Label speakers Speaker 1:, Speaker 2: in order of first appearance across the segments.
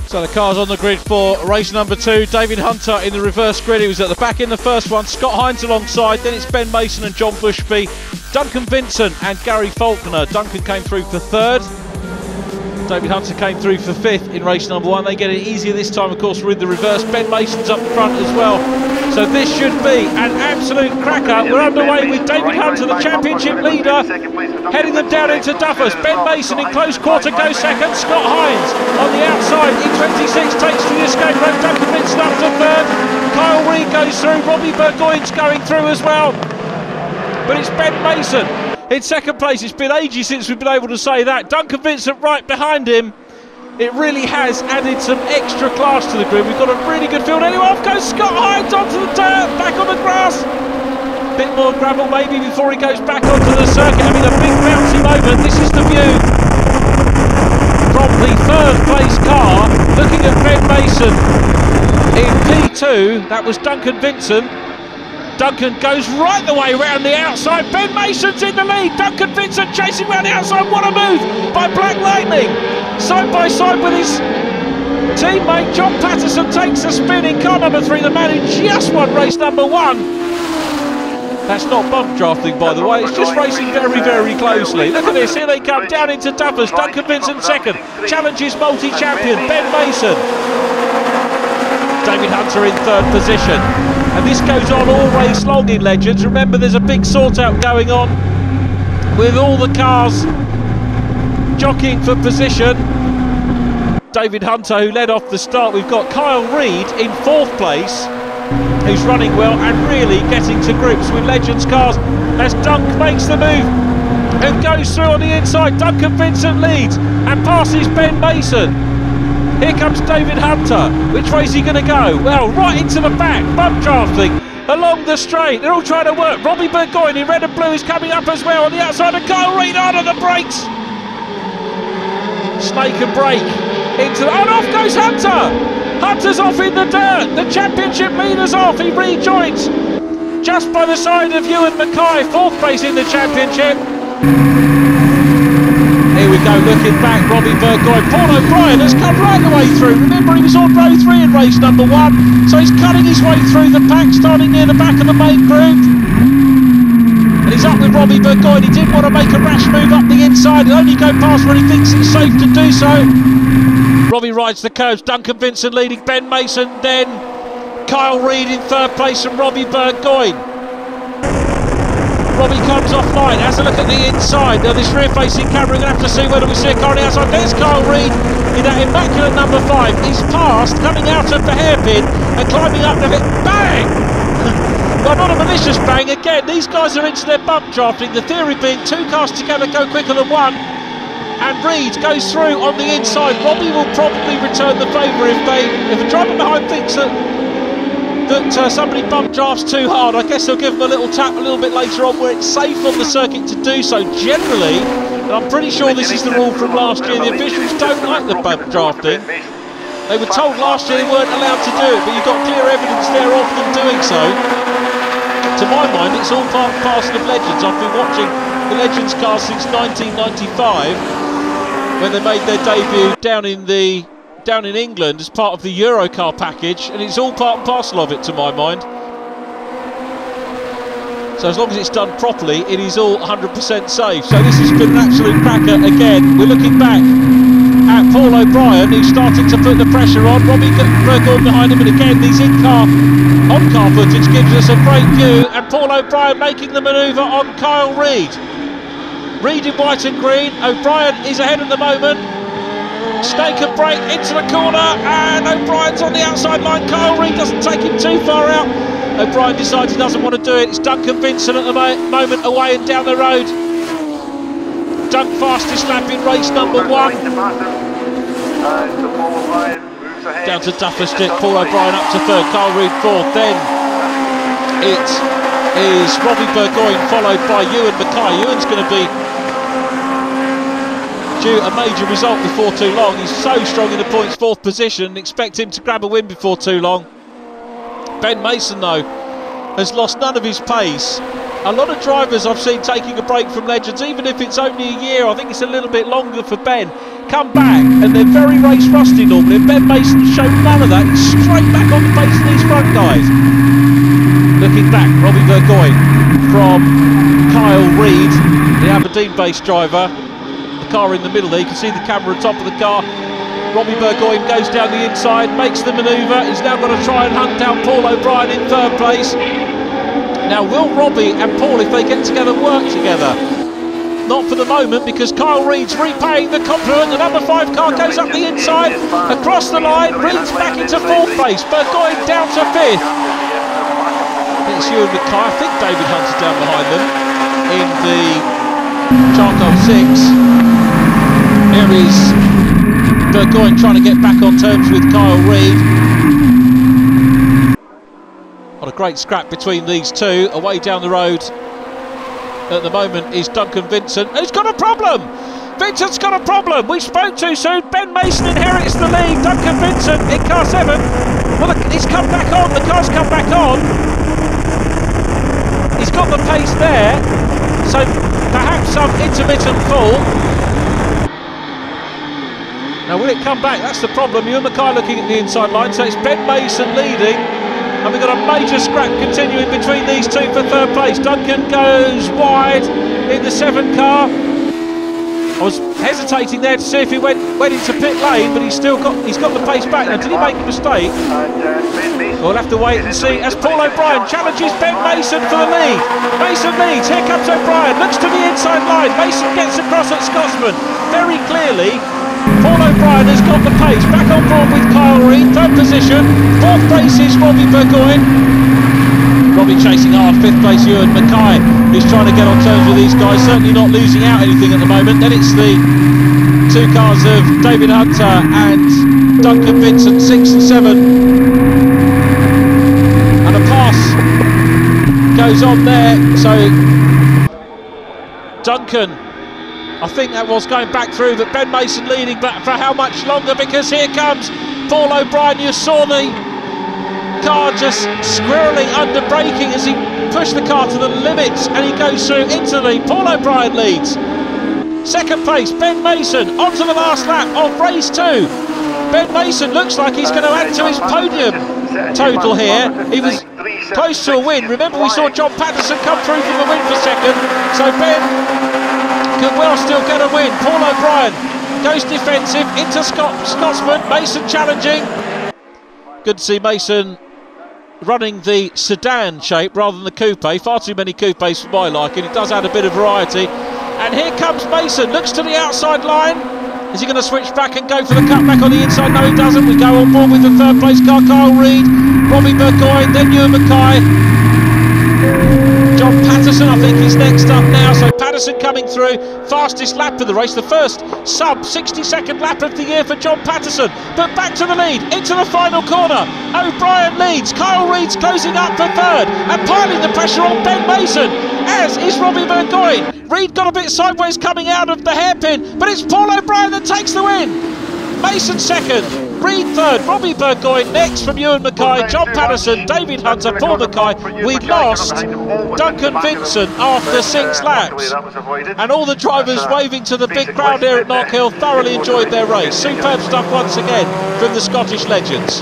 Speaker 1: So the car's on the grid for race number 2. David Hunter in the reverse grid. He was at the back in the first one. Scott Hines alongside. Then it's Ben Mason and John Bushby. Duncan Vincent and Gary Faulkner. Duncan came through for 3rd. David Hunter came through for 5th in race number 1. They get it easier this time, of course, we're in the reverse. Ben Mason's up front as well. So this should be an absolute cracker. We're underway with David Hunter, the championship leader, heading them down into Duffus. Ben Mason in close quarter goes second. Scott Hines on the outside in 26 takes to the escape road. Duncan Vincent up to 3rd. Kyle Reid goes through. Robbie Burgoyne's going through as well. But it's Ben Mason in 2nd place. It's been ages since we've been able to say that. Duncan Vincent right behind him. It really has added some extra class to the grid. We've got a really good field. Anyway, off goes Scott Hines onto the dirt, back on the grass. Bit more gravel maybe before he goes back onto the circuit, having a big bouncy moment. This is the view from the 3rd place car, looking at Ben Mason in P2. That was Duncan Vincent. Duncan goes right the way round the outside. Ben Mason's in the lead. Duncan Vincent chasing round the outside. What a move by Black Lightning. Side by side with his teammate John Patterson takes a spin in car number 3. The man who just won race number 1. That's not bump drafting, by the way. It's just racing very, very closely. Look at this. Here they come down into Duffus. Duncan Vincent 2nd. Challenges multi-champion Ben Mason. David Hunter in 3rd position. And this goes on all race long in Legends. Remember, there's a big sort out going on with all the cars jockeying for position. David Hunter, who led off the start. We've got Kyle Reid in 4th place, who's running well and really getting to grips with Legends cars as Dunk makes the move and goes through on the inside. Duncan Vincent leads and passes Ben Mason. Here comes David Hunter. Which way is he going to go? Well, right into the back, bump drafting along the straight. They're all trying to work. Robbie Burgoyne in red and blue is coming up as well on the outside, and Kyle Reid on the brakes. Snake and brake into the... and off goes Hunter. Hunter's off in the dirt. The championship leader's off. He rejoins just by the side of Ewan Mackay, 4th place in the championship. Here we go, looking back, Robbie Burgoyne. Paul O'Brien has come right the way through. Remember, he was on row 3 in race number 1, so he's cutting his way through the pack, starting near the back of the main group. And he's up with Robbie Burgoyne. He didn't want to make a rash move up the inside and only go past when he thinks it's safe to do so. Robbie rides the curves. Duncan Vincent leading Ben Mason, then Kyle Reid in 3rd place and Robbie Burgoyne. Robbie comes offline, has a look at the inside. Now this rear-facing camera, we're going to have to see whether we see a car on the outside. There's Kyle Reid in that immaculate number 5. He's passed, coming out of the hairpin and climbing up the bit. Bang! Well, not a malicious bang. Again, these guys are into their bump drafting. The theory being 2 cars together go quicker than 1. And Reid goes through on the inside. Robbie will probably return the favour if a driver behind thinks that somebody bump drafts too hard. I guess they'll give them a little tap a little bit later on where it's safe on the circuit to do so. Generally, and I'm pretty sure this is the rule from last year, the officials don't like the bump drafting. They were told last year they weren't allowed to do it, but you've got clear evidence there of them doing so. To my mind, it's all part and parcel of Legends. I've been watching the Legends cars since 1995, when they made their debut down in England as part of the Eurocar package, and it's all part and parcel of it, to my mind. So as long as it's done properly, it is all 100% safe. So this has been an absolute cracker again. We're looking back at Paul O'Brien, who's starting to put the pressure on. Robbie Burgoyne behind him, and again these on-car footage gives us a great view, and Paul O'Brien making the manoeuvre on Kyle Reid. Reid in white and green. O'Brien is ahead at the moment. Snake and brake into the corner, and O'Brien's on the outside line. Kyle Reid doesn't take him too far out. O'Brien decides he doesn't want to do it. It's Duncan Vincent at the moment away and down the road. Dunk fastest lap in race number 1. Down to Duffus Stick. Paul O'Brien up to 3rd. Kyle Reid 4th. Then it is Robbie Burgoyne followed by Ewan Mackay. Ewan's going to be due a major result before too long. He's so strong in the points, 4th position. Expect him to grab a win before too long. Ben Mason, though, has lost none of his pace. A lot of drivers I've seen taking a break from Legends, even if it's only a year. I think it's a little bit longer for Ben. come back, and they're very race rusty normally, and Ben Mason showed none of that. He's straight back on the pace of these front guys. Looking back, Robbie Burgoyne from Kyle Reid, the Aberdeen-based driver. The car in the middle there, you can see the camera on top of the car. Robbie Burgoyne goes down the inside, makes the manoeuvre. He's now got to try and hunt down Paul O'Brien in third place. Now, will Robbie and Paul, if they get together, work together? Not for the moment, because Kyle Reid's repaying the compliment. The number 5 car goes up the inside, across the line. Reid's back into 4th place. Burgoyne down to 5th. It's Ewan Mackay. I think David Hunt's down behind them in the charcoal 6. Here is Burgoyne trying to get back on terms with Kyle Reid. What a great scrap between these two. Away down the road at the moment is Duncan Vincent, who's got a problem. Vincent's got a problem. We spoke too soon. Ben Mason inherits the lead. Duncan Vincent in car 7. Well, he's come back on. The car's come back on. He's got the pace there. So perhaps some intermittent fall. Now, will it come back? That's the problem. Ewan Mackay looking at the inside line. So it's Ben Mason leading. And we've got a major scrap continuing between these two for third place. Duncan goes wide in the 7 car. I was hesitating there to see if he went into pit lane, but he's got the pace back. Now, did he make a mistake? We'll have to wait and see as Paul O'Brien challenges Ben Mason for the lead. Mason leads. Here comes O'Brien. Looks to the inside line. Mason gets across at Scotsman very clearly. Paul O'Brien has got the pace, back on board with Kyle Reid, 3rd position. 4th place is Robbie Burgoyne. Robbie chasing hard, 5th place Ewan Mackay, who's trying to get on terms with these guys, certainly not losing out anything at the moment. Then it's the 2 cars of David Hunter and Duncan Vincent, 6 and 7. And a pass goes on there, so Duncan, I think that was going back through, but Ben Mason leading, but for how much longer? Because here comes Paul O'Brien. You saw the car just squirreling under braking as he pushed the car to the limits, and he goes through into the lead. Paul O'Brien leads. 2nd place, Ben Mason, onto the last lap of race 2. Ben Mason looks like he's going to add to his podium total here. He was close to a win. Remember, we saw John Patterson come through for the win for 2nd, so Ben could well still get a win. Paul O'Brien goes defensive into Scotsman. Mason challenging. Good to see Mason running the sedan shape rather than the coupe. Far too many coupes for my liking. It does add a bit of variety. And here comes Mason. Looks to the outside line. Is he going to switch back and go for the cutback on the inside? No, he doesn't. We go on board with the 3rd place car. Kyle Reid, Robbie Burgoyne, then Ewan Mackay. John Patterson, I think, is next up now. So Patterson coming through, fastest lap of the race, the first sub 60-second lap of the year for John Patterson. But back to the lead, into the final corner. O'Brien leads, Kyle Reid's closing up for 3rd and piling the pressure on Ben Mason, as is Robbie Burgoyne. Reid got a bit sideways coming out of the hairpin, but it's Paul O'Brien that takes the win. Mason 2nd. Reid 3rd, Robbie Burgoyne next from Ewan Mackay, John Patterson, David Hunter, Paul Mackay. We lost Duncan Vincent after 6 laps. And all the drivers waving to the big crowd here at Knockhill thoroughly enjoyed their race. Superb stuff once again from the Scottish legends.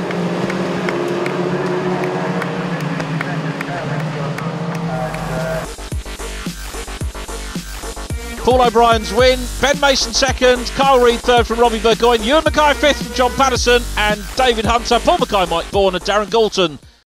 Speaker 1: Paul O'Brien's win, Ben Mason 2nd, Kyle Reid 3rd from Robbie Burgoyne, Ewan Mackay 5th from John Patterson, and David Hunter, Paul Mackay, Mike Bourne and Darren Galton